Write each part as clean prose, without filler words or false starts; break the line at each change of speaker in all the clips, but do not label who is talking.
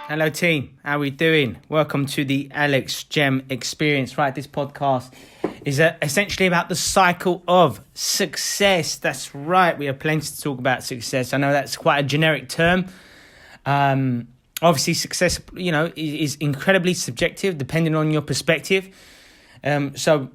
Hello team, how are we doing? Welcome to the Alex Gem Experience. Right, this podcast is essentially about the cycle of success. That's right, we have plenty to talk about success. I know that's quite a generic term. Obviously success, is incredibly subjective depending on your perspective. So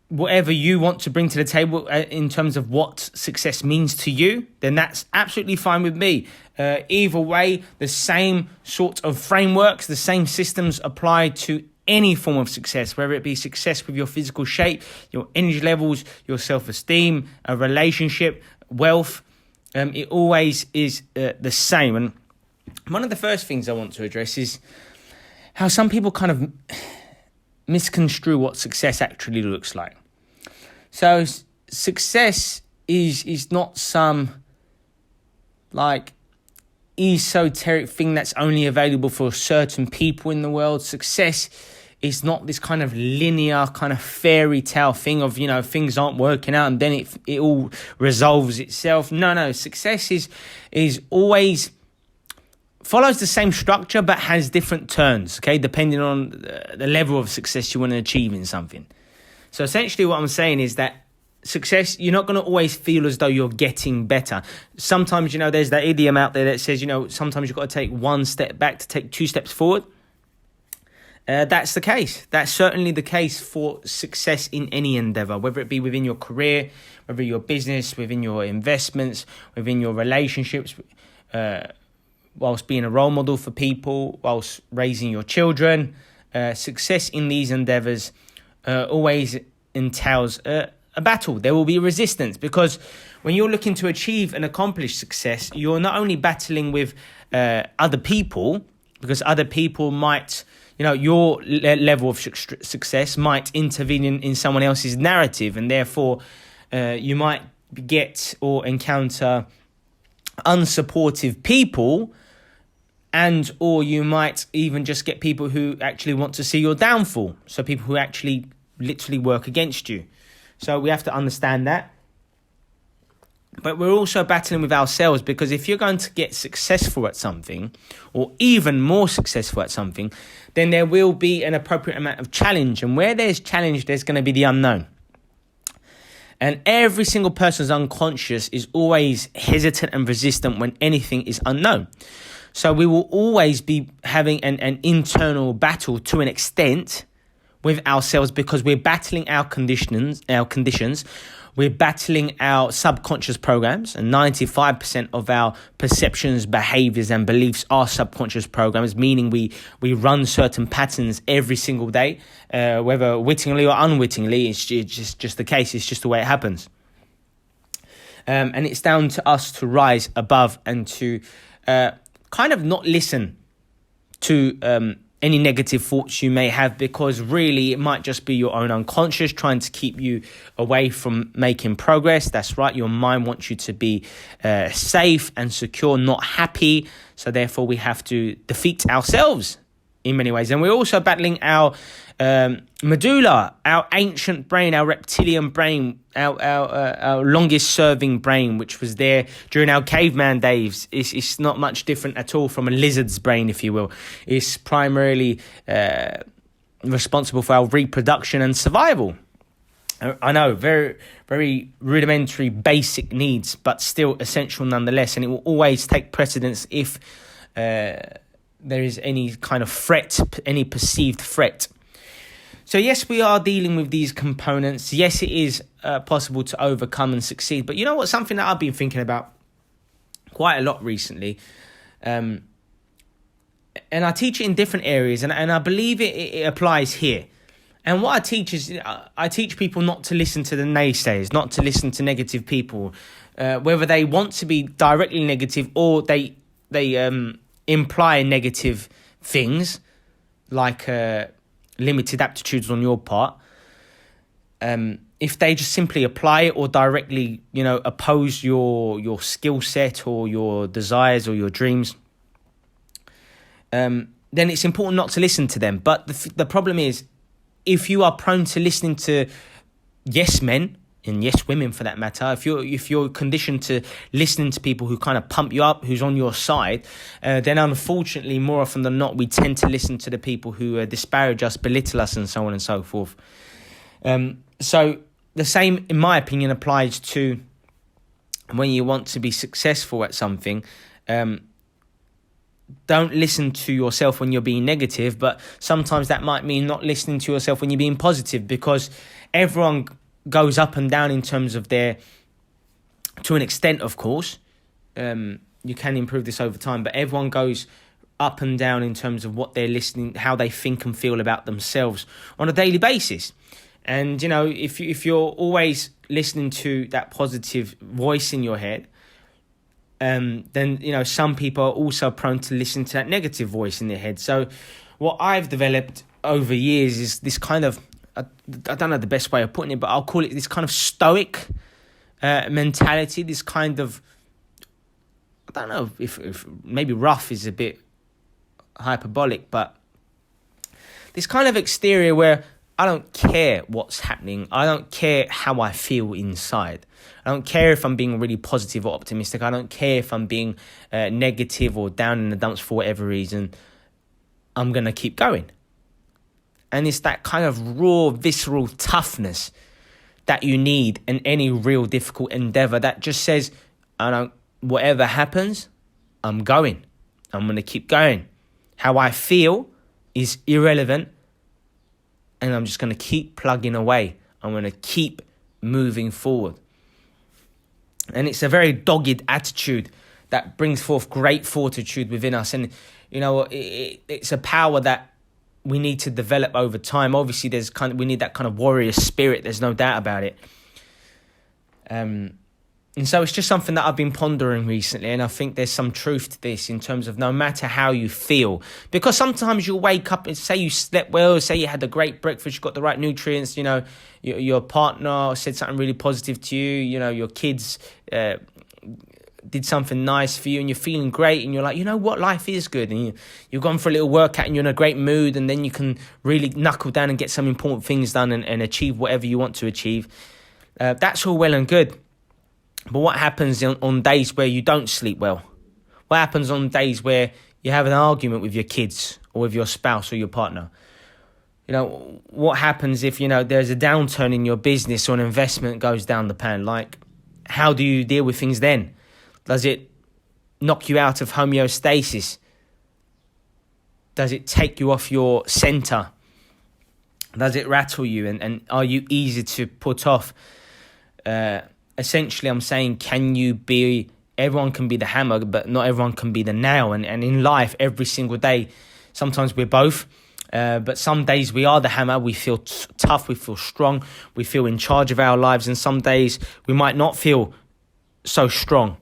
whatever you want to bring to the table in terms of what success means to you, then that's absolutely fine with me. Either way, the same sort of frameworks, the same systems apply to any form of success, whether it be success with your physical shape, your energy levels, your self-esteem, a relationship, wealth. It always is the same. And one of the first things I want to address is how some people kind of misconstrue what success actually looks like. So success is not some esoteric thing that's only available for certain people in the world. Success is not this kind of linear, kind of fairy tale thing of, things aren't working out and then it all resolves itself. No, success is always follows the same structure but has different turns, okay, depending on the level of success you want to achieve in something. So essentially what I'm saying is that success, you're not going to always feel as though you're getting better. Sometimes, there's that idiom out there that says, sometimes you've got to take one step back to take two steps forward. That's the case. That's certainly the case for success in any endeavor, whether it be within your career, whether your business, within your investments, within your relationships, whilst being a role model for people, whilst raising your children. Success in these endeavors always entails a battle. There will be resistance because when you're looking to achieve and accomplish success, you're not only battling with other people, because other people might, your level of success might intervene in someone else's narrative, and therefore you might get or encounter unsupportive people, and or you might even just get people who actually want to see your downfall. So people who actually literally work against you. So we have to understand that. But we're also battling with ourselves, because if you're going to get successful at something, or even more successful at something, then there will be an appropriate amount of challenge. And where there's challenge, there's going to be the unknown. And every single person's unconscious is always hesitant and resistant when anything is unknown. So we will always be having an internal battle to an extent with ourselves, because we're battling our conditions, we're battling our subconscious programs, and 95% of our perceptions, behaviors, and beliefs are subconscious programs, meaning we run certain patterns every single day, whether wittingly or unwittingly. It's just the case. It's just the way it happens. And it's down to us to rise above and to kind of not listen to any negative thoughts you may have, because really it might just be your own unconscious trying to keep you away from making progress. That's right, your mind wants you to be safe and secure, not happy. So therefore we have to defeat ourselves in many ways. And we're also battling our medulla, our ancient brain, our reptilian brain, our longest serving brain, which was there during our caveman days. It's not much different at all from a lizard's brain, if you will. It's primarily responsible for our reproduction and survival. I know, very, very rudimentary, basic needs, but still essential nonetheless. And it will always take precedence if there is any kind of threat, any perceived threat. So yes, we are dealing with these components. Yes, it is possible to overcome and succeed. But you know what? Something that I've been thinking about quite a lot recently, and I teach it in different areas, and I believe it applies here. And what I teach is, I teach people not to listen to the naysayers, not to listen to negative people, whether they want to be directly negative or they imply negative things like limited aptitudes on your part. If they just simply apply it or directly, oppose your skill set or your desires or your dreams, then it's important not to listen to them. But the problem is, if you are prone to listening to yes men and yes, women for that matter, if you're conditioned to listening to people who kind of pump you up, who's on your side, then unfortunately, more often than not, we tend to listen to the people who disparage us, belittle us, and so on and so forth. So the same, in my opinion, applies to when you want to be successful at something. Don't listen to yourself when you're being negative, but sometimes that might mean not listening to yourself when you're being positive, because everyone goes up and down in terms of to an extent, of course. You can improve this over time, but everyone goes up and down in terms of what they're listening, how they think and feel about themselves on a daily basis. And, if you're always listening to that positive voice in your head, then, some people are also prone to listen to that negative voice in their head. So what I've developed over years is this kind of, I don't know the best way of putting it, but I'll call it this kind of Stoic mentality, this kind of, I don't know if maybe rough is a bit hyperbolic, but this kind of exterior where I don't care what's happening. I don't care how I feel inside. I don't care if I'm being really positive or optimistic. I don't care if I'm being negative or down in the dumps for whatever reason. I'm going to keep going. And it's that kind of raw, visceral toughness that you need in any real difficult endeavour that just says, whatever happens, I'm going. I'm going to keep going. How I feel is irrelevant, and I'm just going to keep plugging away. I'm going to keep moving forward. And it's a very dogged attitude that brings forth great fortitude within us. And, it's a power that we need to develop over time. Obviously, we need that kind of warrior spirit. There's no doubt about it. And so it's just something that I've been pondering recently, and I think there's some truth to this in terms of no matter how you feel. Because sometimes you'll wake up and say you slept well, say you had a great breakfast, you got the right nutrients, your partner said something really positive to you, your kids did something nice for you, and you're feeling great, and you're like, what, life is good. And you've gone for a little workout and you're in a great mood, and then you can really knuckle down and get some important things done and achieve whatever you want to achieve. That's all well and good. But what happens on days where you don't sleep well? What happens on days where you have an argument with your kids or with your spouse or your partner? What happens if, there's a downturn in your business or an investment goes down the pan? Like, how do you deal with things then? Does it knock you out of homeostasis? Does it take you off your center? Does it rattle you? And are you easy to put off? Essentially, I'm saying, everyone can be the hammer, but not everyone can be the nail. And in life, every single day, sometimes we're both. But some days we are the hammer. We feel tough. We feel strong. We feel in charge of our lives. And some days we might not feel so strong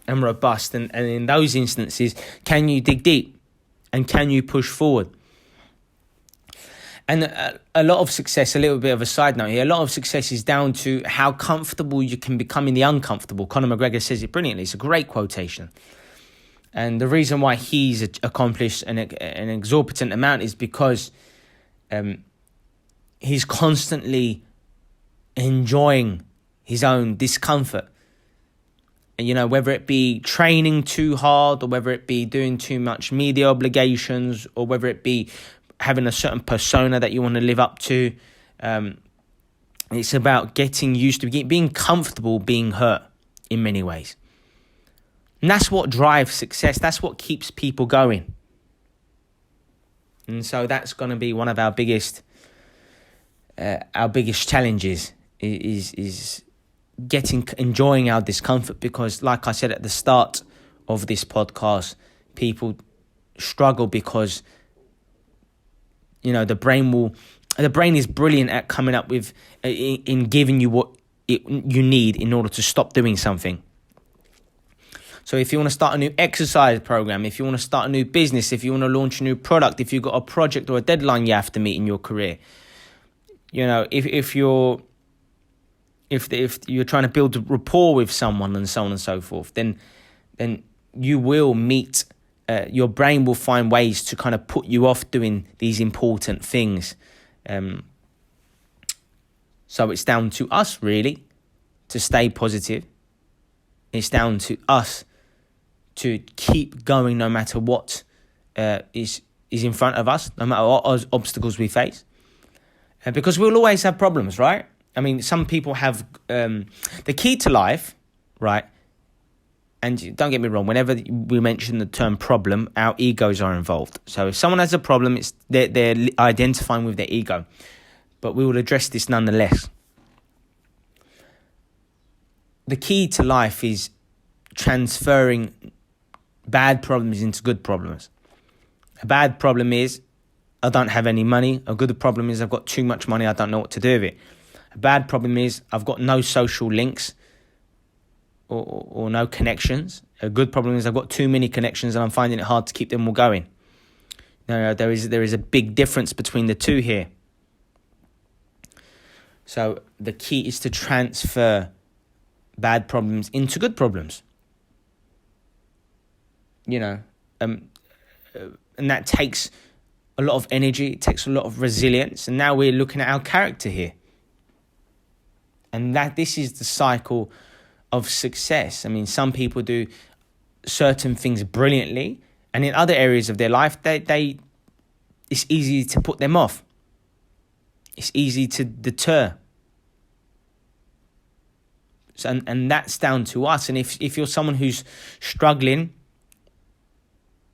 and robust. And in those instances, can you dig deep? And can you push forward? And a lot of success, a little bit of a side note here, a lot of success is down to how comfortable you can become in the uncomfortable. Conor McGregor says it brilliantly. It's a great quotation. And the reason why he's accomplished an exorbitant amount is because he's constantly enjoying his own discomfort. And, whether it be training too hard, or whether it be doing too much media obligations, or whether it be having a certain persona that you want to live up to. It's about getting used to being comfortable being hurt in many ways. And that's what drives success. That's what keeps people going. And so that's going to be one of our biggest challenges is enjoying our discomfort. Because like I said at the start of this podcast, people struggle because the brain is brilliant at coming up with, in giving you what you need in order to stop doing something. So if you want to start a new exercise program, if you want to start a new business, if you want to launch a new product, if you've got a project or a deadline you have to meet in your career, if you're trying to build a rapport with someone and so on and so forth, then you will meet. Your brain will find ways to kind of put you off doing these important things. So it's down to us, really, to stay positive. It's down to us to keep going no matter what is in front of us, no matter what obstacles we face. Because we'll always have problems, right? I mean, some people have the key to life, right? And don't get me wrong, whenever we mention the term problem, our egos are involved. So if someone has a problem, they're identifying with their ego. But we will address this nonetheless. The key to life is transferring bad problems into good problems. A bad problem is I don't have any money. A good problem is I've got too much money, I don't know what to do with it. A bad problem is I've got no social links or no connections. A good problem is I've got too many connections and I'm finding it hard to keep them all going. No, there is a big difference between the two here. So the key is to transfer bad problems into good problems. And that takes a lot of energy, it takes a lot of resilience. And now we're looking at our character here. And this is the cycle of success. I mean, some people do certain things brilliantly, and in other areas of their life, it's easy to put them off. It's easy to deter. So, and that's down to us. And if you're someone who's struggling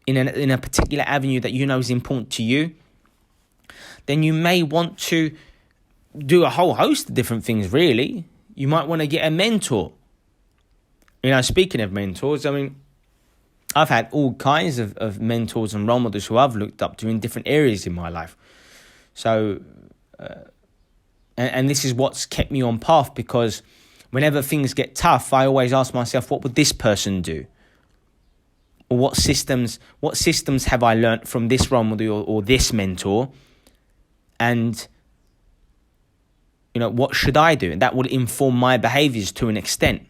in a particular avenue that you know is important to you, then you may want to do a whole host of different things, really. You might want to get a mentor. Speaking of mentors, I mean, I've had all kinds of mentors and role models who I've looked up to in different areas in my life. So, and this is what's kept me on path, because whenever things get tough, I always ask myself, what would this person do? Or what systems have I learnt from this role model or this mentor? And, what should I do? And that will inform my behaviours to an extent.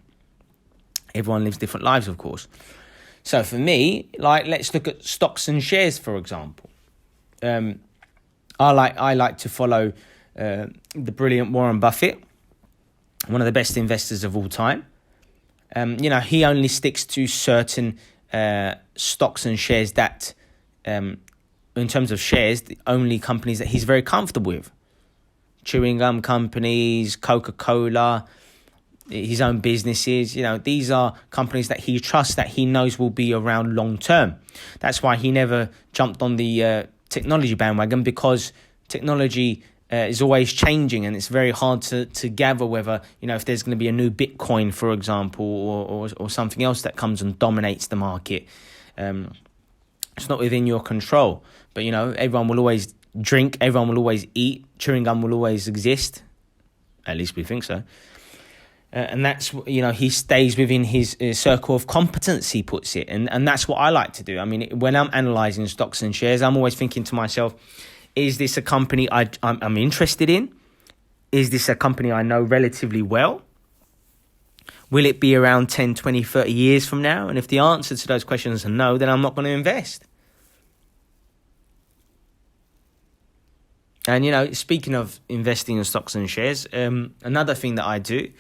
Everyone lives different lives, of course. So for me, let's look at stocks and shares, for example. I like to follow the brilliant Warren Buffett, one of the best investors of all time. He only sticks to certain stocks and shares that, in terms of shares, the only companies that he's very comfortable with. Chewing gum companies, Coca-Cola, his own businesses. These are companies that he trusts, that he knows will be around long term. That's why he never jumped on the technology bandwagon, because technology is always changing, and it's very hard to gather whether, if there's going to be a new Bitcoin, for example, or something else that comes and dominates the market. It's not within your control. But, everyone will always drink, everyone will always eat, chewing gum will always exist. At least we think so. And that's, he stays within his circle of competence, he puts it. And that's what I like to do. I mean, when I'm analysing stocks and shares, I'm always thinking to myself, is this a company I'm interested in? Is this a company I know relatively well? Will it be around 10, 20, 30 years from now? And if the answer to those questions are no, then I'm not going to invest. And, speaking of investing in stocks and shares, another thing that I do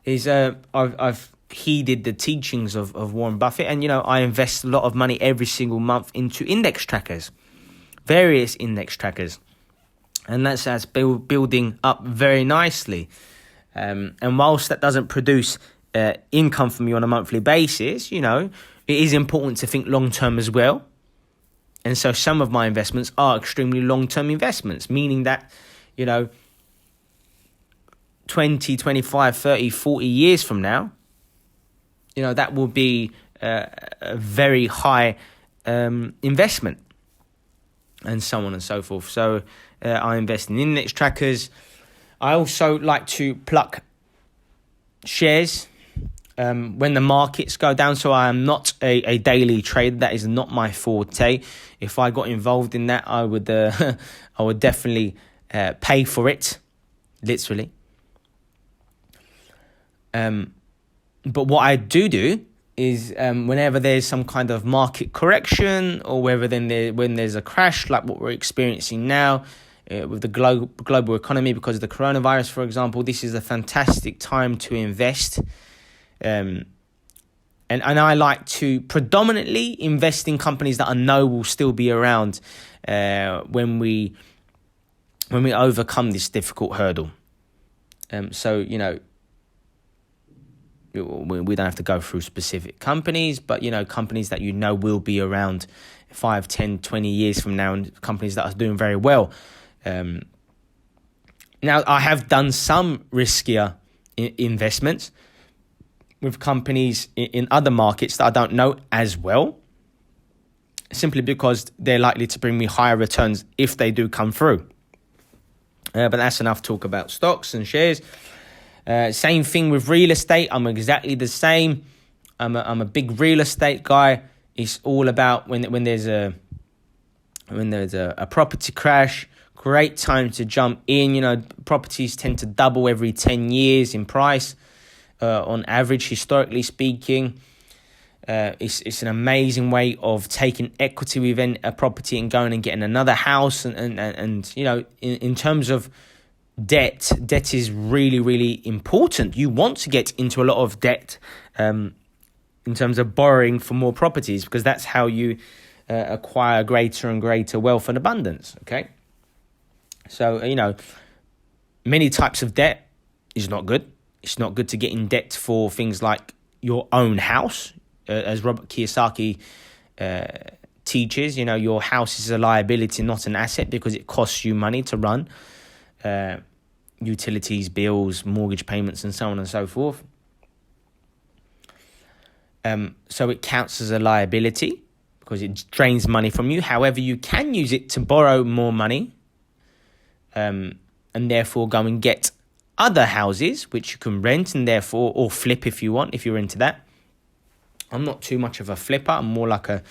is I've heeded the teachings of Warren Buffett. And, I invest a lot of money every single month into index trackers, various index trackers. And that's building up very nicely. And whilst that doesn't produce income for me on a monthly basis, it is important to think long-term as well. And so some of my investments are extremely long-term investments, meaning that, 20, 25, 30, 40 years from now, that will be a very high investment, and so on and so forth. So I invest in index trackers. I also like to pluck shares when the markets go down. So I am not a daily trader. That is not my forte. If I got involved in that, I would definitely pay for it, literally. But what I do is whenever there's some kind of market correction, or when there's a crash like what we're experiencing now, with the global economy because of the coronavirus, for example. This is a fantastic time to invest. And I like to predominantly invest in companies that I know will still be around when we overcome this difficult hurdle. So, you know, we don't have to go through specific companies, but, you know, companies that you know will be around 5, 10, 20 years from now, and companies that are doing very well. Now, I have done some riskier investments with companies in other markets that I don't know as well, simply because they're likely to bring me higher returns if they do come through. But that's enough talk about stocks and shares. Same thing with real estate. I'm exactly the same. I'm a big real estate guy. It's all about when there's a property crash, great time to jump in. You know, properties tend to double every 10 years in price, on average, historically speaking. It's an amazing way of taking equity within a property and going and getting another house. And you know, in terms of debt is really, really important. You want to get into a lot of debt in terms of borrowing for more properties, because that's how you acquire greater and greater wealth and abundance, okay? So, you know, many types of debt is not good. It's not good to get in debt for things like your own house. As Robert Kiyosaki teaches, you know, your house is a liability, not an asset, because it costs you money to run. Utilities, bills, mortgage payments, and so on and so forth. So it counts as a liability because it drains money from you. However, you can use it to borrow more money, and therefore go and get other houses which you can rent and therefore, or flip if you want, if you're into that. I'm not too much of a flipper. I'm more like a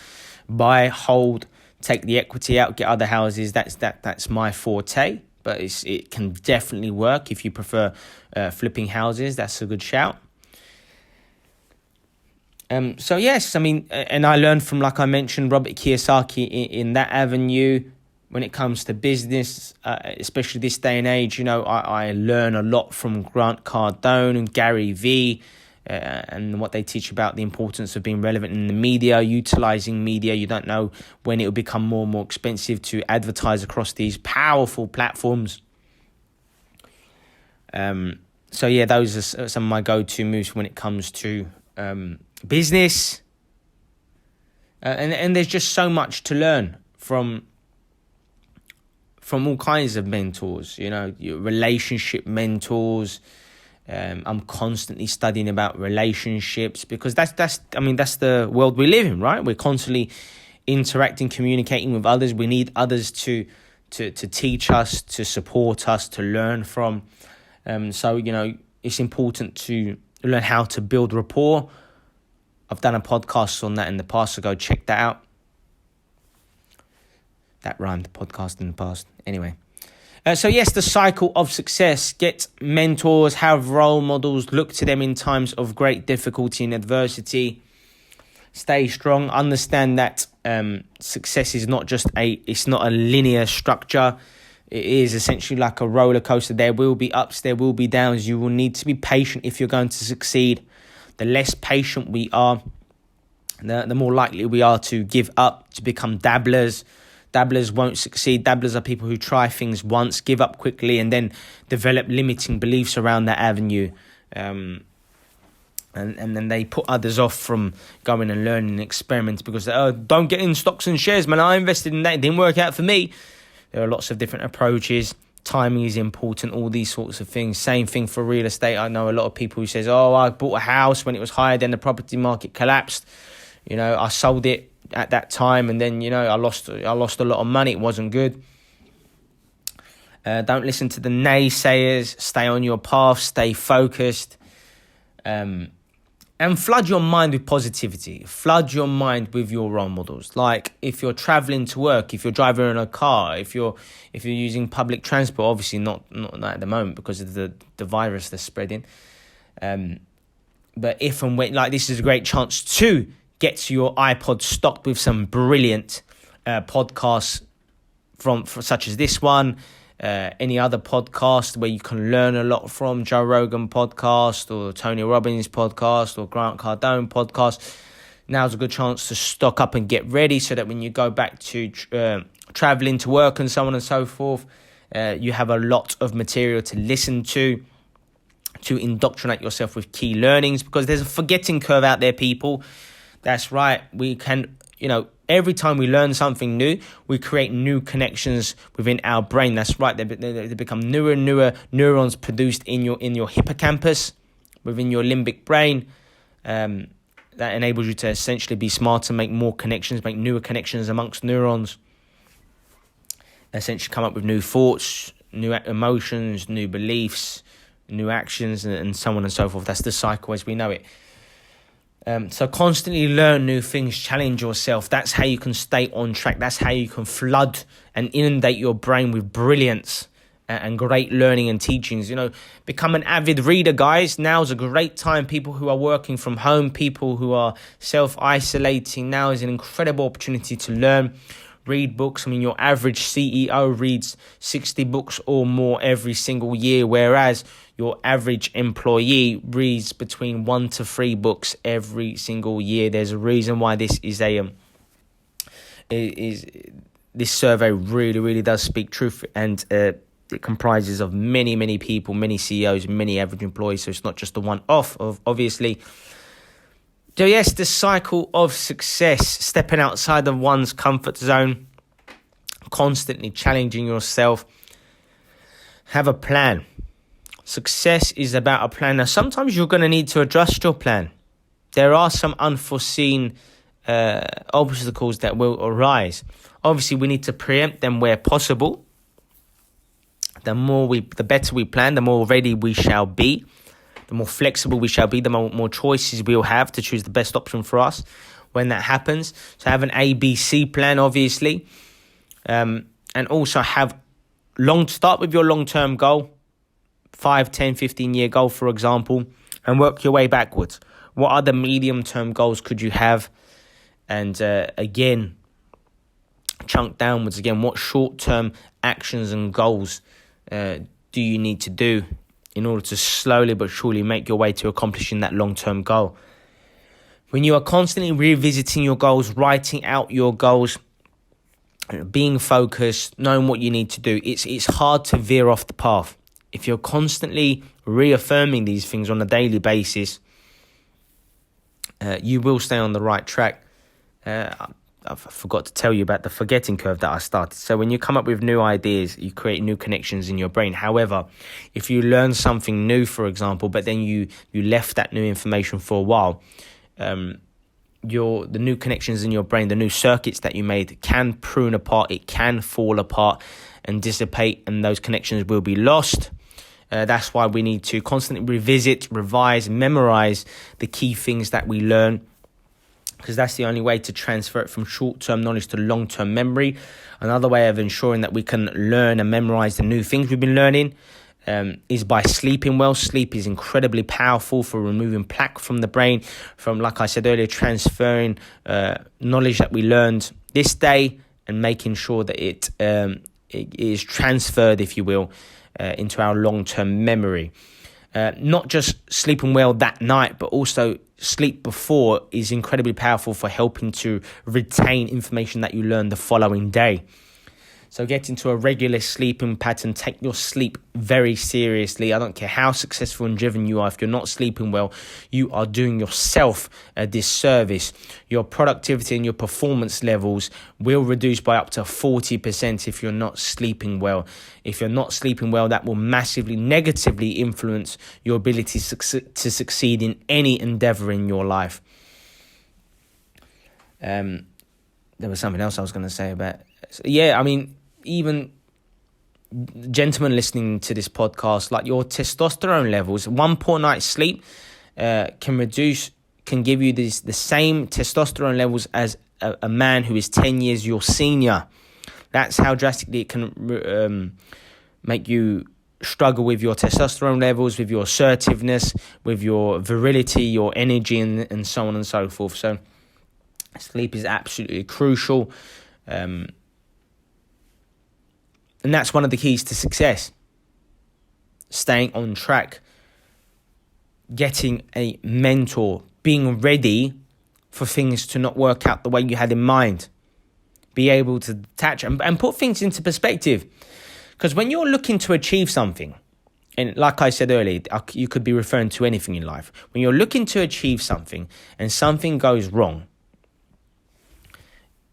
buy, hold, take the equity out, get other houses. That's my forte. But it can definitely work if you prefer flipping houses. That's a good shout. So yes, I mean, and I learned from, like I mentioned, Robert Kiyosaki in that avenue. When it comes to business, especially this day and age, you know, I learn a lot from Grant Cardone and Gary Vee. And what they teach about the importance of being relevant in the media, utilizing media. You don't know when it will become more and more expensive to advertise across these powerful platforms. So yeah, those are some of my go-to moves when it comes to business. And there's just so much to learn from all kinds of mentors, you know, your relationship mentors. I'm constantly studying about relationships because that's the world we live in, right? We're constantly interacting, communicating with others. We need others to teach us, to support us, to learn from. So, you know, it's important to learn how to build rapport. I've done a podcast on that in the past, so go check that out. That rhymed, podcast in the past. Anyway. So yes, the cycle of success. Get mentors, have role models, look to them in times of great difficulty and adversity. Stay strong. Understand that success is not it's not a linear structure. It is essentially like a roller coaster. There will be ups, there will be downs. You will need to be patient if you're going to succeed. The less patient we are, the more likely we are to give up, to become dabblers. Dabblers won't succeed. Dabblers are people who try things once, give up quickly, and then develop limiting beliefs around that avenue. And then they put others off from going and learning and experimenting because, don't get in stocks and shares, man. I invested in that. It didn't work out for me. There are lots of different approaches. Timing is important, all these sorts of things. Same thing for real estate. I know a lot of people who says, I bought a house when it was higher, then the property market collapsed. You know, I sold it at that time and then, you know, I lost a lot of money. It wasn't good. Don't listen to the naysayers. Stay on your path. Stay focused. And flood your mind with positivity. Flood your mind with your role models. Like if you're traveling to work, if you're driving in a car, if you're using public transport, obviously not at the moment because of the virus that's spreading. But if and when, like, this is a great chance to get to your iPod stocked with some brilliant podcasts from such as this one. any other podcast where you can learn a lot from, Joe Rogan podcast or Tony Robbins podcast or Grant Cardone podcast. Now's a good chance to stock up and get ready so that when you go back to traveling to work and so on and so forth, you have a lot of material to listen to indoctrinate yourself with key learnings, because there's a forgetting curve out there, people. That's right. We can, every time we learn something new, we create new connections within our brain. That's right. They become newer and newer neurons produced in your hippocampus, within your limbic brain. That enables you to essentially be smarter, make more connections, make newer connections amongst neurons. Essentially come up with new thoughts, new emotions, new beliefs, new actions, and so on and so forth. That's the cycle as we know it. So constantly learn new things, challenge yourself. That's how you can stay on track. That's how you can flood and inundate your brain with brilliance and great learning and teachings. Become an avid reader, guys. Now's a great time. People who are working from home, people who are self-isolating, now is an incredible opportunity to learn. Read books. Your average CEO reads 60 books or more every single year, whereas your average employee reads between 1 to 3 books every single year. There's a reason why this is this survey really does speak truth, and it comprises of many people, many CEOs, many average employees. So it's not just the one-off of, obviously. So yes, the cycle of success, stepping outside of one's comfort zone, constantly challenging yourself. Have a plan. Success is about a plan. Now, sometimes you're going to need to adjust your plan. There are some unforeseen obstacles that will arise. Obviously, we need to preempt them where possible. The better we plan, the more ready we shall be. The more flexible we shall be, the more choices we'll have to choose the best option for us when that happens. So have an ABC plan, obviously. And also start with your long-term goal, 5, 10, 15-year goal, for example, and work your way backwards. What other medium-term goals could you have? And again, chunk downwards. Again, what short-term actions and goals do you need to do in order to slowly but surely make your way to accomplishing that long-term goal? When you are constantly revisiting your goals, writing out your goals, being focused, knowing what you need to do, it's hard to veer off the path. If you're constantly reaffirming these things on a daily basis, you will stay on the right track. I forgot to tell you about the forgetting curve that I started. So when you come up with new ideas, you create new connections in your brain. However, if you learn something new, for example, but then you left that new information for a while, the new connections in your brain, the new circuits that you made can prune apart. It can fall apart and dissipate, and those connections will be lost. That's why we need to constantly revisit, revise, memorize the key things that we learn, because that's the only way to transfer it from short-term knowledge to long-term memory. Another way of ensuring that we can learn and memorize the new things we've been learning is by sleeping well. Sleep is incredibly powerful for removing plaque from the brain, from, like I said earlier, transferring knowledge that we learned this day and making sure that it is transferred, if you will, into our long-term memory. Not just sleeping well that night, but also sleep before is incredibly powerful for helping to retain information that you learn the following day. So get into a regular sleeping pattern. Take your sleep very seriously. I don't care how successful and driven you are. If you're not sleeping well, you are doing yourself a disservice. Your productivity and your performance levels will reduce by up to 40% if you're not sleeping well. If you're not sleeping well, that will massively negatively influence your ability to succeed in any endeavour in your life. There was something else I was going to say about... even gentlemen listening to this podcast, like your testosterone levels, one poor night's sleep can give you the same testosterone levels as a man who is 10 years your senior. That's how drastically it can make you struggle with your testosterone levels, with your assertiveness, with your virility, your energy, and so on and so forth. So sleep is absolutely crucial. And that's one of the keys to success. Staying on track, getting a mentor, being ready for things to not work out the way you had in mind. Be able to detach and put things into perspective. Because when you're looking to achieve something, and like I said earlier, you could be referring to anything in life. When you're looking to achieve something and something goes wrong,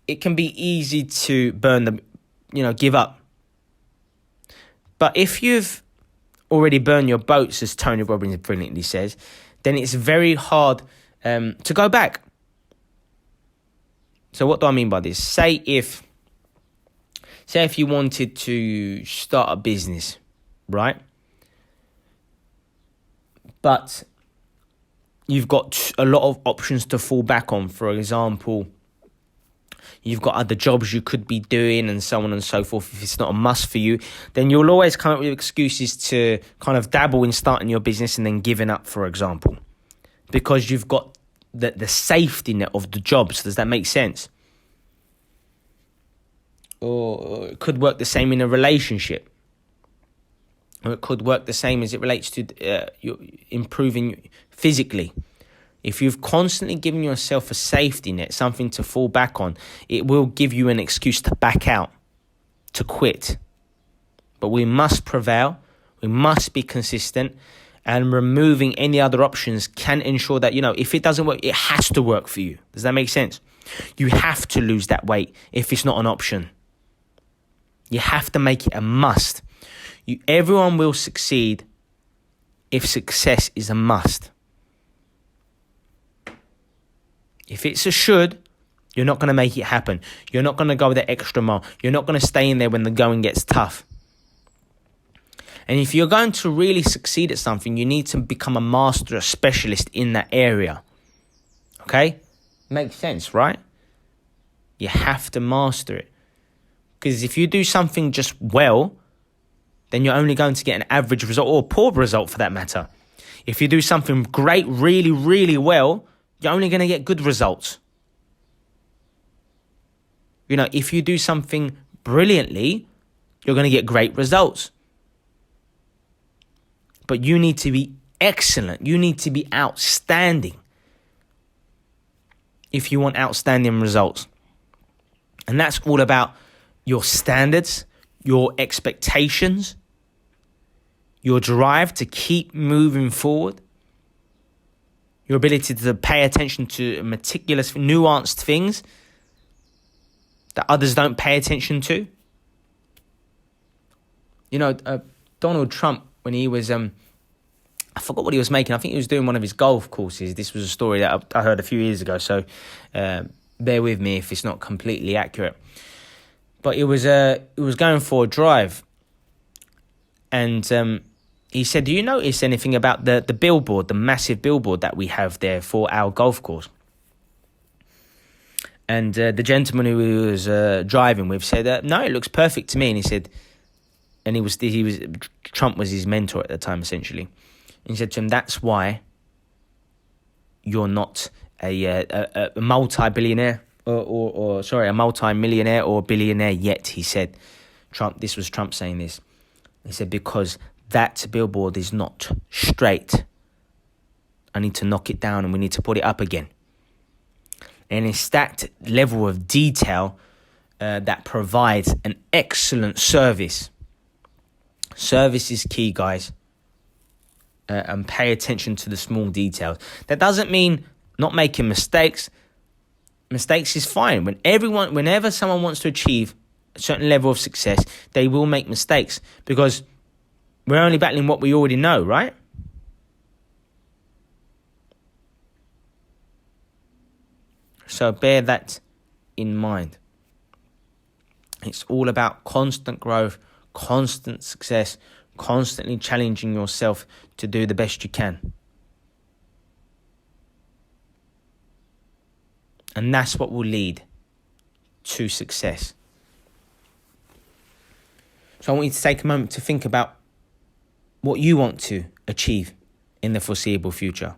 it can be easy to give up. But if you've already burned your boats, as Tony Robbins brilliantly says, then it's very hard to go back. So what do I mean by this? Say if you wanted to start a business, right? But you've got a lot of options to fall back on. For example, you've got other jobs you could be doing and so on and so forth. If it's not a must for you, then you'll always come up with excuses to kind of dabble in starting your business and then giving up, for example. Because you've got the safety net of the jobs. Does that make sense? Or it could work the same in a relationship. Or it could work the same as it relates to improving physically. If you've constantly given yourself a safety net, something to fall back on, it will give you an excuse to back out, to quit. But we must prevail. We must be consistent. And removing any other options can ensure that, if it doesn't work, it has to work for you. Does that make sense? You have to lose that weight if it's not an option. You have to make it a must. Everyone will succeed if success is a must. If it's a should, you're not going to make it happen. You're not going to go that extra mile. You're not going to stay in there when the going gets tough. And if you're going to really succeed at something, you need to become a master, a specialist in that area. Okay? Makes sense, right? You have to master it. Because if you do something just well, then you're only going to get an average result or a poor result for that matter. If you do something great, really, really well, you're only going to get good results. If you do something brilliantly, you're going to get great results. But you need to be excellent. You need to be outstanding if you want outstanding results. And that's all about your standards, your expectations, your drive to keep moving forward, your ability to pay attention to meticulous, nuanced things that others don't pay attention to. Donald Trump, when he was, I forgot what he was making. I think he was doing one of his golf courses. This was a story that I heard a few years ago, so bear with me if it's not completely accurate. But it was going for a drive, and he said, "Do you notice anything about the billboard, the massive billboard that we have there for our golf course?" And the gentleman who he was driving with said, "No, it looks perfect to me." And he said, and Trump was his mentor at the time, essentially. And he said to him, "That's why you're not a multi-billionaire a multi-millionaire or billionaire yet," he said. This was Trump saying this. He said, "Because that billboard is not straight. I need to knock it down and we need to put it up again." And it's that level of detail that provides an excellent service. Service is key, guys. And pay attention to the small details. That doesn't mean not making mistakes. Mistakes is fine. Whenever someone wants to achieve a certain level of success, they will make mistakes because we're only battling what we already know, right? So bear that in mind. It's all about constant growth, constant success, constantly challenging yourself to do the best you can. And that's what will lead to success. So I want you to take a moment to think about what you want to achieve in the foreseeable future.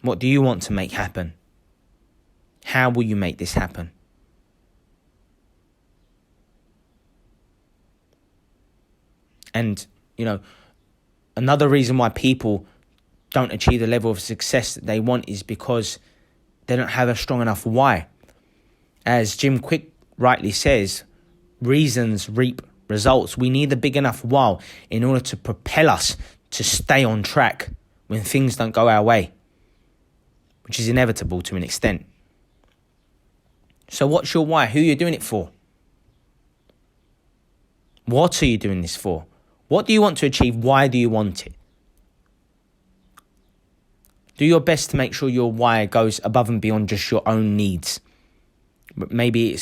What do you want to make happen? How will you make this happen? And, another reason why people don't achieve the level of success that they want is because they don't have a strong enough why. As Jim Quick rightly says, reasons reap results. We need a big enough why in order to propel us to stay on track when things don't go our way, which is inevitable to an extent. So what's your why? Who are you doing it for? What are you doing this for? What do you want to achieve? Why do you want it? Do your best to make sure your why goes above and beyond just your own needs. Maybe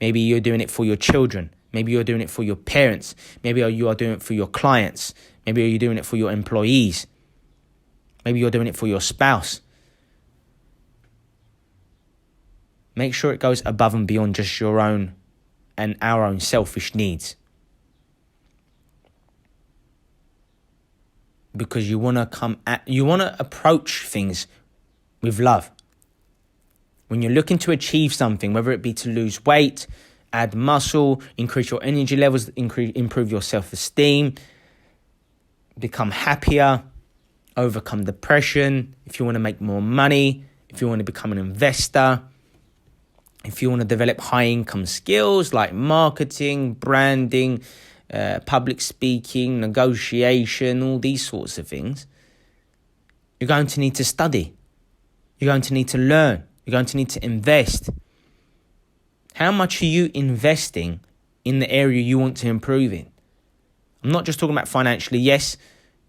you're doing it for your children. Maybe you're doing it for your parents. Maybe you are doing it for your clients. Maybe you're doing it for your employees. Maybe you're doing it for your spouse. Make sure it goes above and beyond just your own and our own selfish needs. Because you want to approach things with love. When you're looking to achieve something, whether it be to lose weight, add muscle, increase your energy levels, improve your self-esteem, become happier, overcome depression, if you want to make more money, if you want to become an investor, if you want to develop high income skills like marketing, branding, public speaking, negotiation, all these sorts of things, you're going to need to study. You're going to need to learn. You're going to need to invest. How much are you investing in the area you want to improve in? I'm not just talking about financially. Yes,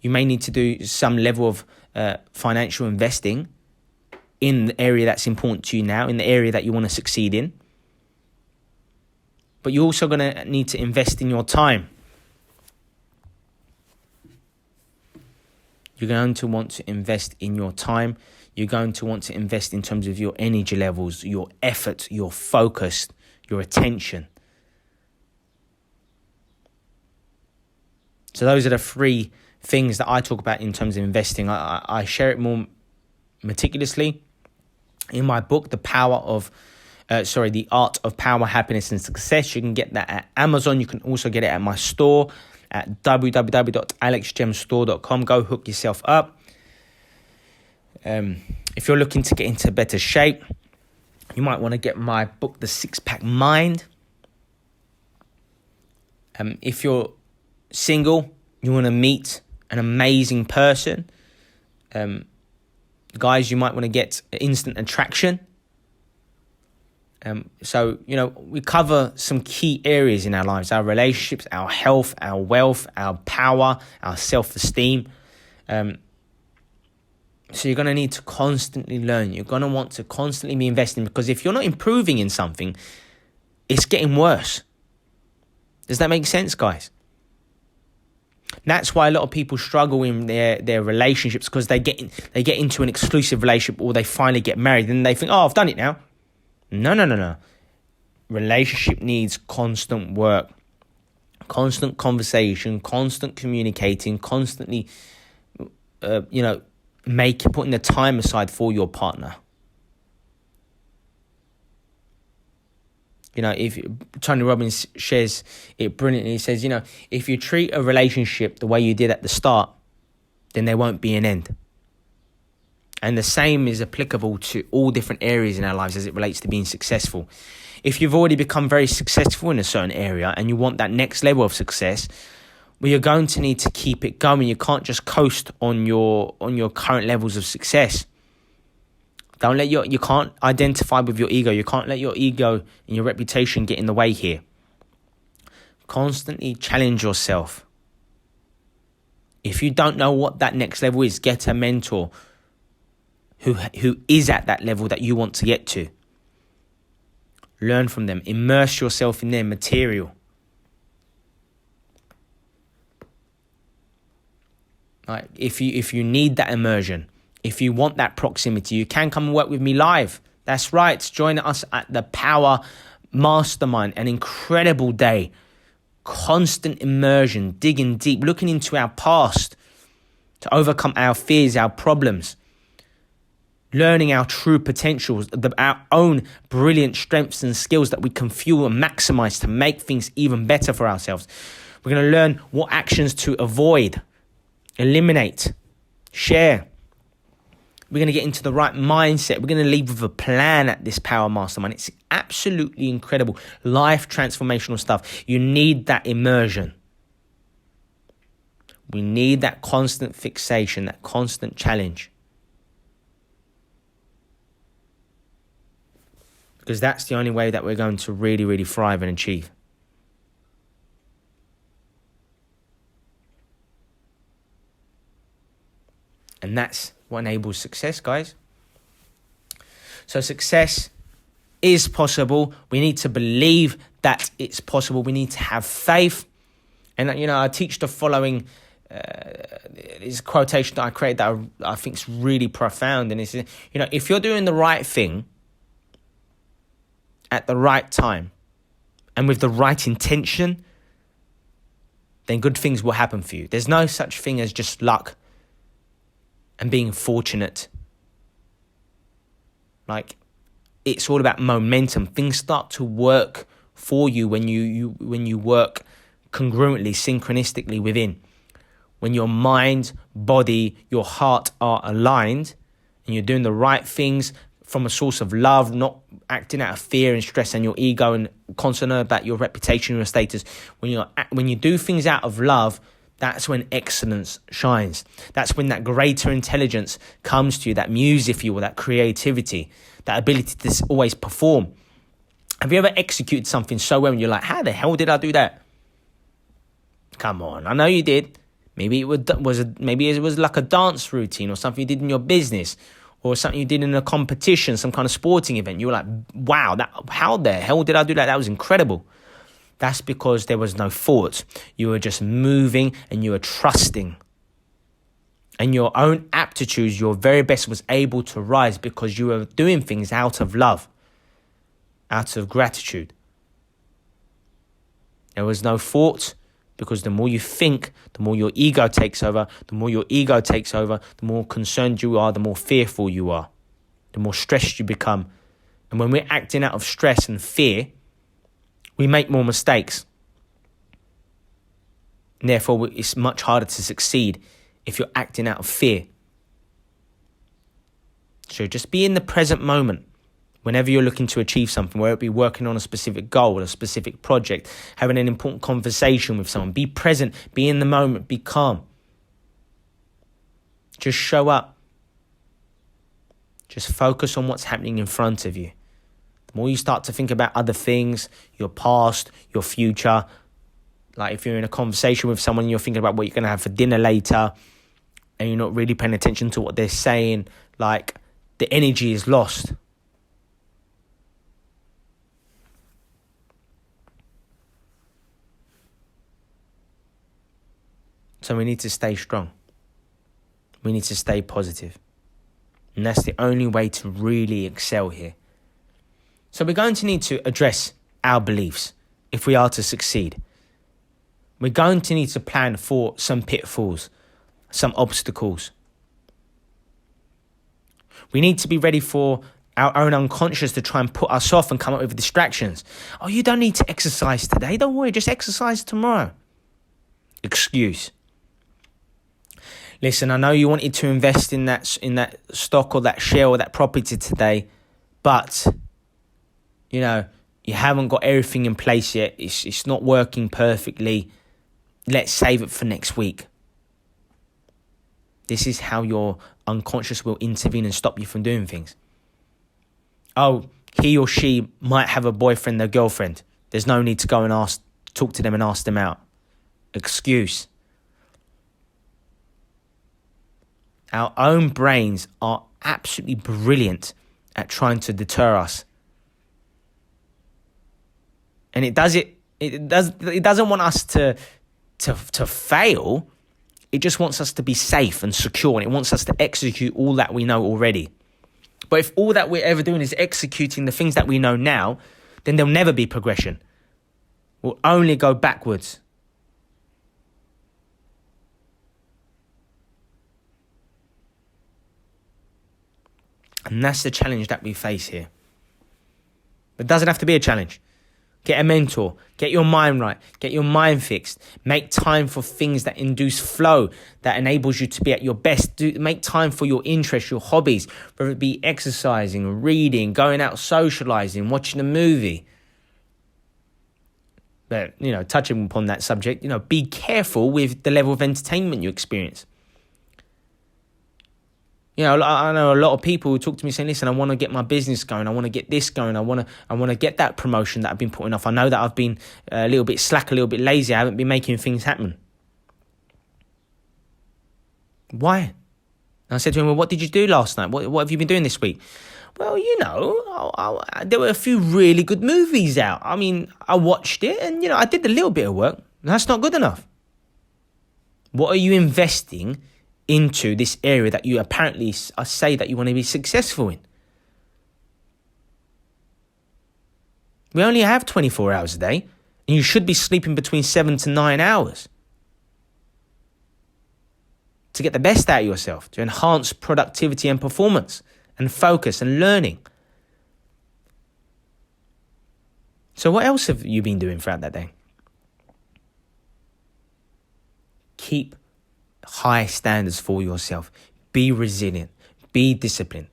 you may need to do some level of financial investing in the area that's important to you now, in the area that you want to succeed in. But you're also going to need to invest in your time. You're going to want to invest in your time. You're going to want to invest in terms of your energy levels, your effort, your focus, your attention. So those are the three things that I talk about in terms of investing. I share it more meticulously in my book, The Art of Power, Happiness and Success. You can get that at Amazon. You can also get it at my store at www.alexgemstore.com. Go hook yourself up. If you're looking to get into better shape, you might want to get my book, The Six-Pack Mind. If you're single, you want to meet an amazing person. Guys, you might want to get Instant Attraction. So, we cover some key areas in our lives, our relationships, our health, our wealth, our power, our self-esteem. So you're going to need to constantly learn. You're going to want to constantly be investing, because if you're not improving in something, it's getting worse. Does that make sense, guys? That's why a lot of people struggle in their relationships, because they get into an exclusive relationship, or they finally get married and they think, I've done it now. No. Relationship needs constant work, constant conversation, constant communicating, constantly, putting the time aside for your partner. If Tony Robbins shares it brilliantly, he says, if you treat a relationship the way you did at the start, then there won't be an end. And the same is applicable to all different areas in our lives as it relates to being successful. If you've already become very successful in a certain area and you want that next level of success, well, you're going to need to keep it going. You can't just coast on your current levels of success. You can't identify with your ego. You can't let your ego and your reputation get in the way here. Constantly challenge yourself. If you don't know what that next level is, get a mentor who is at that level that you want to get to. Learn from them. Immerse yourself in their material. Right? If you need that immersion, if you want that proximity, you can come and work with me live. That's right. Join us at the Power Mastermind, an incredible day. Constant immersion, digging deep, looking into our past to overcome our fears, our problems. Learning our true potentials, our own brilliant strengths and skills that we can fuel and maximize to make things even better for ourselves. We're going to learn what actions to avoid, eliminate, share. We're going to get into the right mindset. We're going to leave with a plan at this Power Mastermind. It's absolutely incredible. Life transformational stuff. You need that immersion. We need that constant fixation, that constant challenge. Because that's the only way that we're going to really, really thrive and achieve. And that's what enables success, guys. So success is possible. We need to believe that it's possible. We need to have faith. And, I teach the following this quotation that I created that I think is really profound. And it's, if you're doing the right thing at the right time and with the right intention, then good things will happen for you. There's no such thing as just luck and being fortunate. Like, it's all about momentum. Things start to work for you when you work congruently, synchronistically within. When your mind, body, your heart are aligned and you're doing the right things from a source of love, not acting out of fear and stress and your ego and concern about your reputation, your status. When you do things out of love, that's when excellence shines. That's when that greater intelligence comes to you, that muse, if you will, that creativity, that ability to always perform. Have you ever executed something so well and you're like, how the hell did I do that? Come on, I know you did. Maybe it was like a dance routine or something you did in your business or something you did in a competition, some kind of sporting event. You were like, wow, how the hell did I do that? That was incredible. That's because there was no thought. You were just moving and you were trusting. And your own aptitudes, your very best was able to rise because you were doing things out of love, out of gratitude. There was no thought because the more you think, the more your ego takes over. The more your ego takes over, the more concerned you are, the more fearful you are, the more stressed you become. And when we're acting out of stress and fear, we make more mistakes. And therefore, it's much harder to succeed if you're acting out of fear. So just be in the present moment. Whenever you're looking to achieve something, whether it be working on a specific goal, a specific project, having an important conversation with someone, be present, be in the moment, be calm. Just show up. Just focus on what's happening in front of you. The more you start to think about other things, your past, your future, like if you're in a conversation with someone, you're thinking about what you're going to have for dinner later, and you're not really paying attention to what they're saying, like the energy is lost. So we need to stay strong. We need to stay positive. And that's the only way to really excel here. So we're going to need to address our beliefs if we are to succeed. We're going to need to plan for some pitfalls, some obstacles. We need to be ready for our own unconscious to try and put us off and come up with distractions. Oh, you don't need to exercise today. Don't worry, just exercise tomorrow. Excuse. Listen, I know you wanted to invest in that stock or that share or that property today, but you haven't got everything in place yet. It's not working perfectly. Let's save it for next week. This is how your unconscious will intervene and stop you from doing things. Oh, he or she might have a boyfriend or girlfriend. There's no need to go and talk to them and ask them out. Excuse. Our own brains are absolutely brilliant at trying to deter us. And it doesn't want us to fail. It just wants us to be safe and secure, and it wants us to execute all that we know already. But if all that we're ever doing is executing the things that we know now, then there'll never be progression. We'll only go backwards. And that's the challenge that we face here. It doesn't have to be a challenge. Get a mentor. Get your mind right. Get your mind fixed. Make time for things that induce flow, that enables you to be at your best. Make time for your interests, your hobbies, whether it be exercising, reading, going out socializing, watching a movie. But, touching upon that subject, be careful with the level of entertainment you experience. I know a lot of people who talk to me saying, listen, I want to get my business going. I want to get this going. I want to get that promotion that I've been putting off. I know that I've been a little bit slack, a little bit lazy. I haven't been making things happen. Why? And I said to him, well, what did you do last night? What have you been doing this week? Well, there were a few really good movies out. I mean, I watched it and, I did a little bit of work. That's not good enough. What are you investing into this area that you apparently say that you want to be successful in? We only have 24 hours a day, and you should be sleeping between 7 to 9 hours to get the best out of yourself, to enhance productivity and performance and focus and learning. So what else have you been doing throughout that day? Keep high standards for yourself. Be resilient. Be disciplined.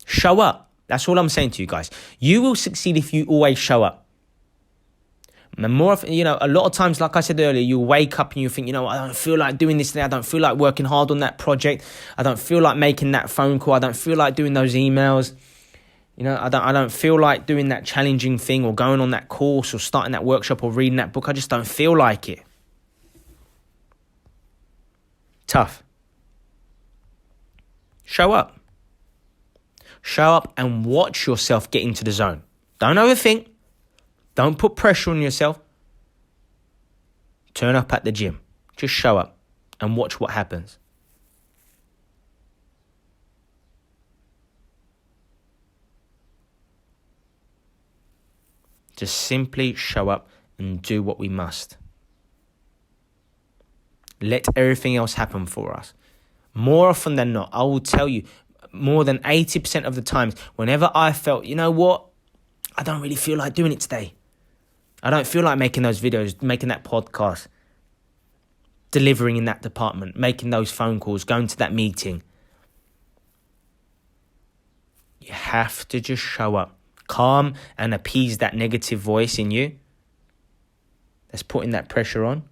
Show up. That's all I'm saying to you guys. You will succeed if you always show up. And more often, a lot of times, like I said earlier, you wake up and you think, I don't feel like doing this today. I don't feel like working hard on that project. I don't feel like making that phone call. I don't feel like doing those emails. I don't feel like doing that challenging thing or going on that course or starting that workshop or reading that book. I just don't feel like it. Tough. Show up. Show up and watch yourself get into the zone. Don't overthink. Don't put pressure on yourself. Turn up at the gym. Just show up and watch what happens. Just simply show up and do what we must. Let everything else happen for us. More often than not, I will tell you, more than 80% of the times, whenever I felt, I don't really feel like doing it today. I don't feel like making those videos, making that podcast, delivering in that department, making those phone calls, going to that meeting. You have to just show up. Calm and appease that negative voice in you that's putting that pressure on.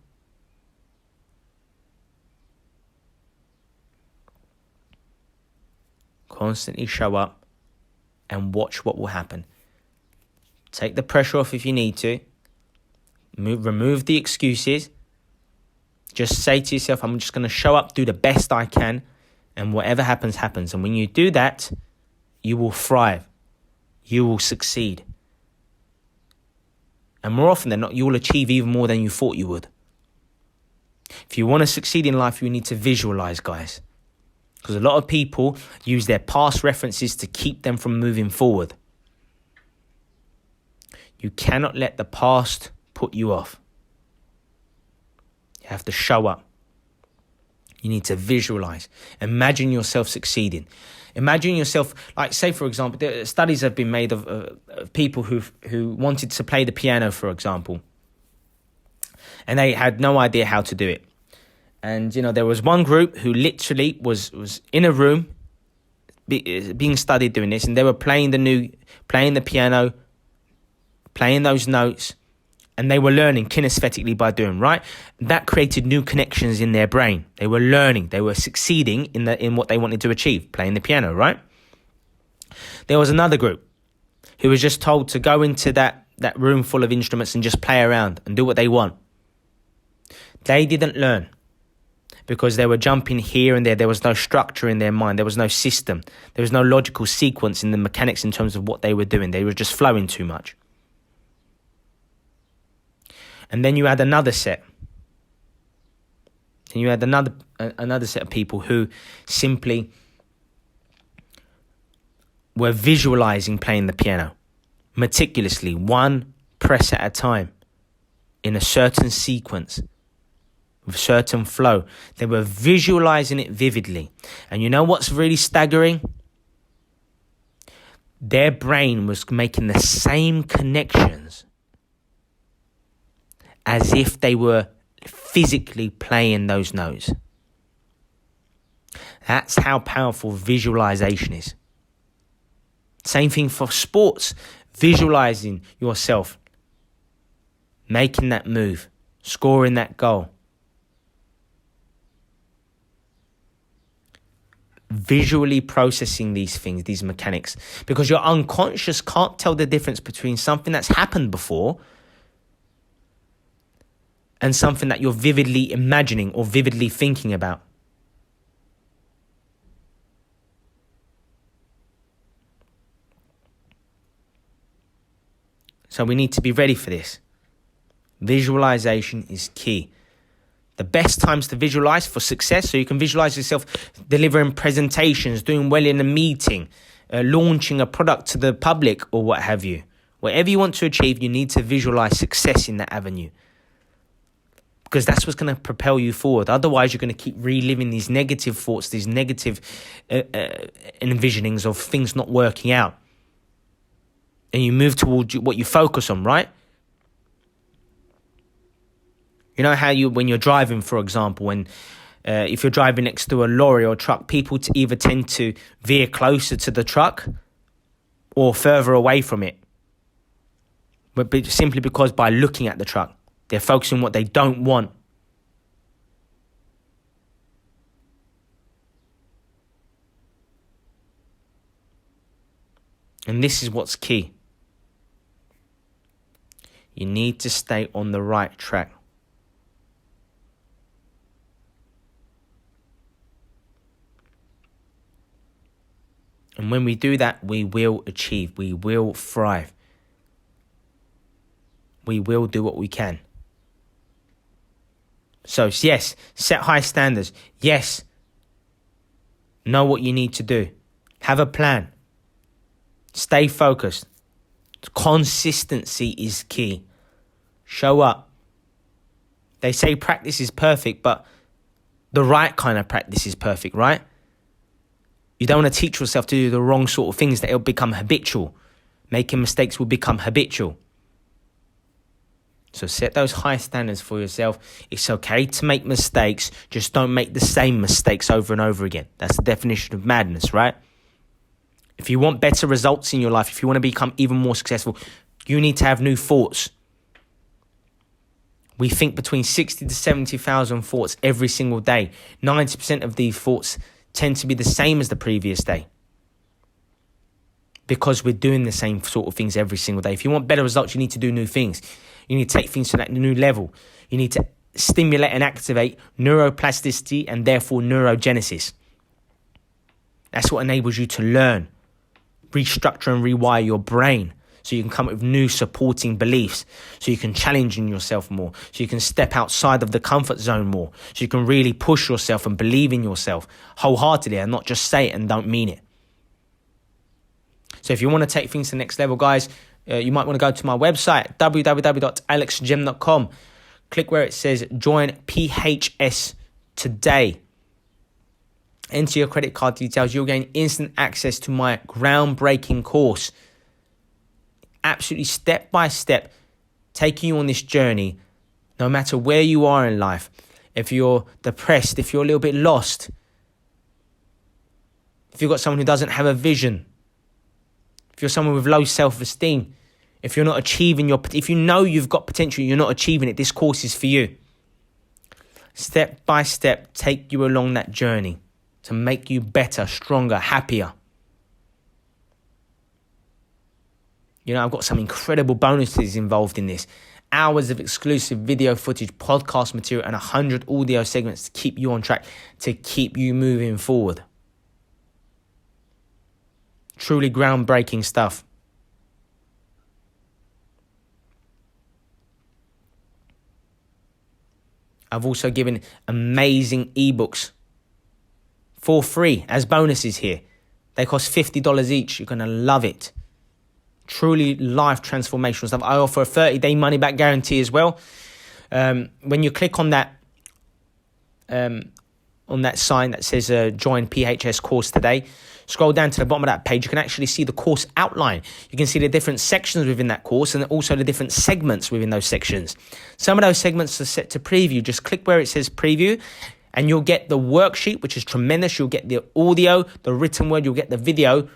Constantly show up and watch what will happen. Take the pressure off if you need to. Remove the excuses. Just say to yourself, I'm just going to show up, do the best I can, and whatever happens, happens. And when you do that, you will thrive. You will succeed. And more often than not, you will achieve even more than you thought you would. If you want to succeed in life, you need to visualize, guys. Because a lot of people use their past references to keep them from moving forward. You cannot let the past put you off. You have to show up. You need to visualize. Imagine yourself succeeding. Imagine yourself, like say for example, studies have been made of people who wanted to play the piano, for example. And they had no idea how to do it. And, there was one group who literally was in a room being studied doing this. And they were playing the piano, playing those notes. And they were learning kinesthetically by doing, right? That created new connections in their brain. They were learning. They were succeeding in what they wanted to achieve, playing the piano, right? There was another group who was just told to go into that room full of instruments and just play around and do what they want. They didn't learn because they were jumping here and there. There was no structure in their mind. There was no system. There was no logical sequence in the mechanics in terms of what they were doing. They were just flowing too much. And then you had another set. And you had another set of people who simply were visualizing playing the piano meticulously, one press at a time, in a certain sequence, with certain flow. They were visualizing it vividly. And you know what's really staggering? Their brain was making the same connections as if they were physically playing those notes. That's how powerful visualization is. Same thing for sports. Visualizing yourself making that move, scoring that goal. Visually processing these things, these mechanics, because your unconscious can't tell the difference between something that's happened before and something that you're vividly imagining or vividly thinking about. So we need to be ready for this. Visualization is key. The best times to visualize for success, so you can visualize yourself delivering presentations, doing well in a meeting, launching a product to the public or what have you. Whatever you want to achieve, you need to visualize success in that avenue. Because that's what's going to propel you forward. Otherwise, you're going to keep reliving these negative thoughts, these negative envisionings of things not working out. And you move towards what you focus on, right? You know how when you're driving, for example, if you're driving next to a lorry or truck, people either tend to veer closer to the truck or further away from it. But simply because by looking at the truck, they're focusing on what they don't want. And this is what's key. You need to stay on the right track. And when we do that, we will achieve. We will thrive. We will do what we can. So yes, set high standards. Yes, know what you need to do. Have a plan. Stay focused. Consistency is key. Show up. They say practice is perfect, but the right kind of practice is perfect, right? You don't want to teach yourself to do the wrong sort of things that it'll become habitual. Making mistakes will become habitual. So set those high standards for yourself. It's okay to make mistakes. Just don't make the same mistakes over and over again. That's the definition of madness, right? If you want better results in your life, if you want to become even more successful, you need to have new thoughts. We think between 60 to 70,000 thoughts every single day. 90% of these thoughts tend to be the same as the previous day. Because we're doing the same sort of things every single day. If you want better results, you need to do new things. You need to take things to that new level. You need to stimulate and activate neuroplasticity and therefore neurogenesis. That's what enables you to learn, restructure and rewire your brain so you can come up with new supporting beliefs, so you can challenge in yourself more, so you can step outside of the comfort zone more, so you can really push yourself and believe in yourself wholeheartedly and not just say it and don't mean it. So if you want to take things to the next level, guys, you might want to go to my website, www.alexgem.com. Click where it says join PHS today. Enter your credit card details. You'll gain instant access to my groundbreaking course. Absolutely step by step, taking you on this journey, no matter where you are in life. If you're depressed, if you're a little bit lost, if you've got someone who doesn't have a vision, if you're someone with low self-esteem, if you're not achieving if you know you've got potential, you're not achieving it, this course is for you. Step by step, take you along that journey to make you better, stronger, happier. You know, I've got some incredible bonuses involved in this. Hours of exclusive video footage, podcast material, and 100 audio segments to keep you on track, to keep you moving forward. Truly groundbreaking stuff. I've also given amazing ebooks for free as bonuses here. They cost $50 each. You're going to love it. Truly life transformational stuff. I offer a 30-day money-back guarantee as well. When you click on that sign that says join PHS course today, scroll down to the bottom of that page, you can actually see the course outline. You can see the different sections within that course and also the different segments within those sections. Some of those segments are set to preview. Just click where it says preview and you'll get the worksheet, which is tremendous. You'll get the audio, the written word, you'll get the video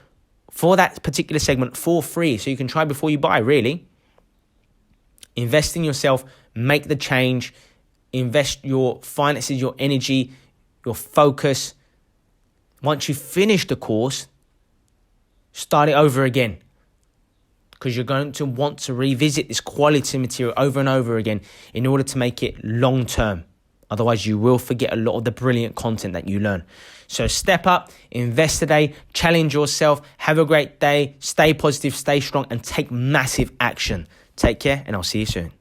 for that particular segment for free. So you can try before you buy, really. Invest in yourself, make the change, invest your finances, your energy, your focus. Once you finish the course, start it over again, because you're going to want to revisit this quality material over and over again in order to make it long term. Otherwise, you will forget a lot of the brilliant content that you learn. So step up, invest today, challenge yourself, have a great day, stay positive, stay strong, and take massive action. Take care, and I'll see you soon.